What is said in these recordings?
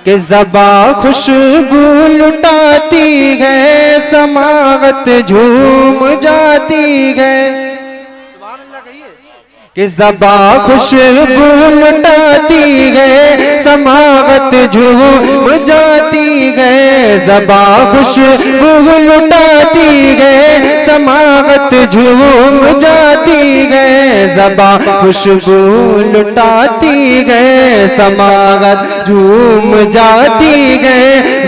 कि ज़बा खुशबू लुटाती है, समागत झूम जाती है। कि ज़बा खुशबू लुटाती है, समागत झूम जाती है। ज़बा खुशबू लुटाती है, समागत झूम जाती है। ज़बा खुशबू लुटाती है, समागत झूम जाती है।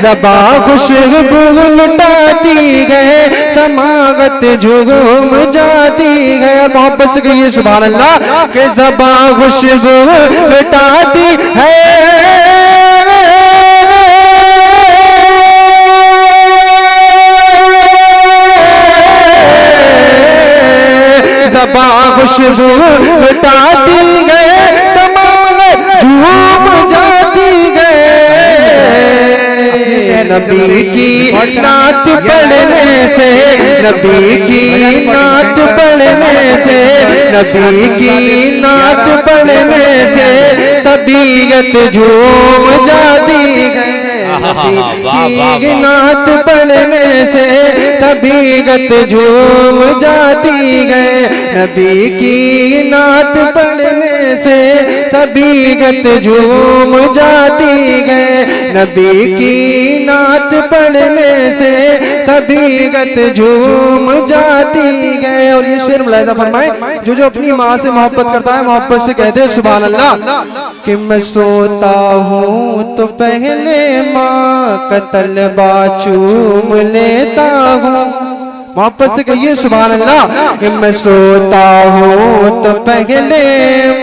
ज़बा खुशबू लुटाती है, समागत झूम जाती है। मोहब्बत से कहिए सुभान अल्लाह। कि ज़बा खुशबू लुटाती है, ज़बा खुशबू लुटाती है, समागत झूम जाती है। नबी की नात पढ़ने से, नबी की नात पढ़ने से, नबी की नात पढ़ने से तबीयत झूम जाती है। नबी की नात पढ़ने से तबीयत झूम जाती है। नबी की नात पढ़ने से तबीयत झूम जाती है। नबी की नात पढ़ने से तबीयत झूम जाती है। और ये शेर मुलाहिजा फरमाए, जो अपनी माँ से मोहब्बत करता है, मोहब्बत से कहते हैं सुभान अल्लाह। कि मैं सोता हूँ तो पहले माँ का तलबा चूम लेता हूँ। मोहब्बत से कहिए सुभान अल्लाह। कि मैं सोता हूँ तो पहले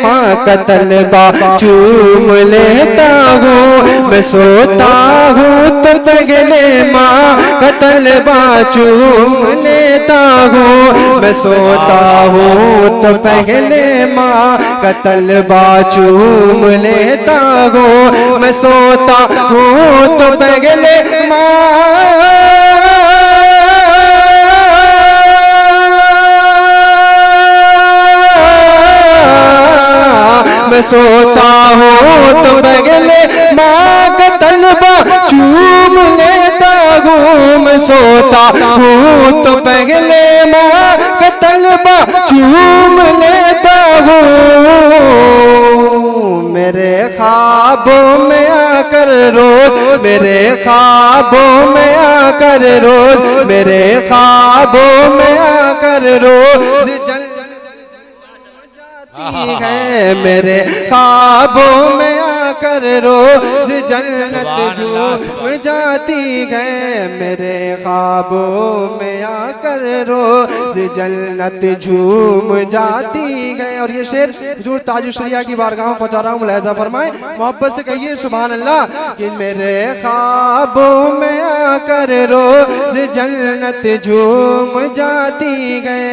माँ का तलबा चूम लेता हूँ। मैं सोता हूँ तो पहले माँ का तलबा चूम लेता हूँ। मैं सोता हूँ तो पहले माँ का तलबा चूम लेता हूँ। मैं सोता हूँ तो पहले मैं सोता हूँ तो पहले माँ का तलबा चूम लेता हूँ। मैं सोता हूँ तो पहले माँ का तलबा चूम लेता हूँ। मेरे ख्वाबों में आकर रोज, मेरे ख्वाबों में आकर रोज, मेरे ख्वाबों में आकर रोज है। मेरे ख्वाबों में आकर रोज जन्नत झूम जाती है। मेरे ख्वाबों में आकर रोज जन्नत झूम जाती है। और ये शेर हुजूर ताजुश शरिया की बारगाह में पहुंचा रहा हूँ, मुलाहिजा फरमाए, मोहब्बत से कहिए सुभान अल्लाह। कि मेरे ख्वाबों में आकर रोज जन्नत झूम जाती है।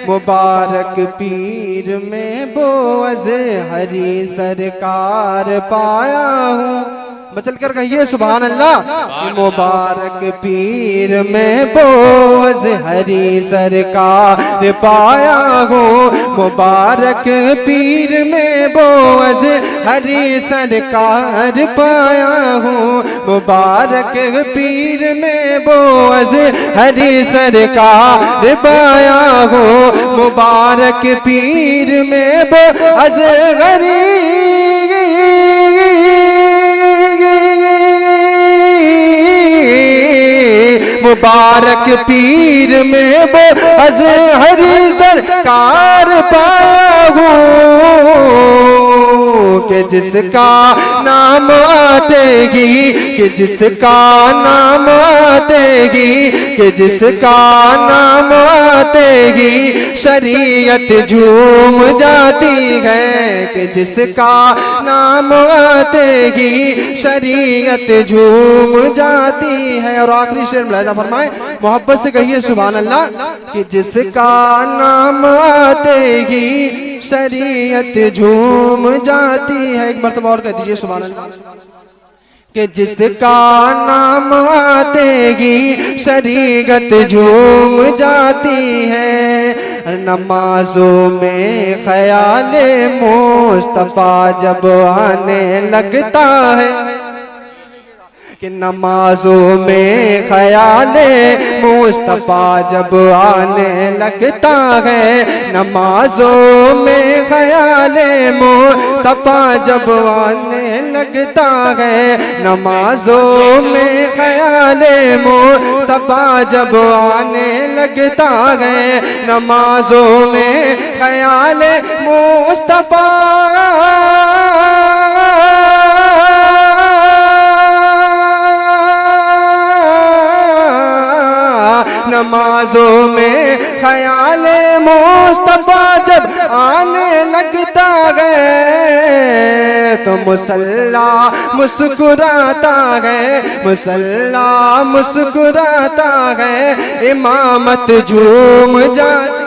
मुबारक पीर में बोअज़ हरी सरकार पाया हूँ। बचल कर कहिए सुभान अल्लाह। मुबारक पीर में बोअज़ हरी सरकार पाया हूँ। मुबारक पीर में बोअज़ हरी सरकार पाया हूँ। मुबारक पीर में बोअज़ हरी सरकार पाया हूँ। मुबारक पीर में बोअज़ हरी मुबारक पीर में बोअज़ हरी सरकार पाया हूँ। कि जिसका नाम आतेगी, कि जिसका नाम आतेगी, कि जिसका नाम आतेगी शरीयत झूम जाती है। कि जिसका नाम आतेगी शरीयत झूम जाती है। और आखिरी शेर मुलाहिजा फरमाए, मोहब्बत से कहिए सुभान अल्लाह। कि जिसका नाम आतेगी शरीयत झूम जाती है। एक मर्तबा और कह दीजिए सुभान अल्लाह। कि जिसका नाम आतेगी शरीयत झूम जाती है। नमाजों में ख्याले मुस्तफा जब आने लगता है। कि नमाजों में ख्याले मुस्तफा जब आने लगता है, नमाजों में ख्याले मुस्तफा जब आने लगता है, नमाजों में ख्याले मुस्तफा जब आने लगता है, नमाजों में ख्याले मुस्तफा नमाजों में ख्याल मुस्तफा जब आने लगता है, तो मुसल्ला मुस्कुराता है, मुसल्ला मुस्कुराता है, इमामत झूम जाती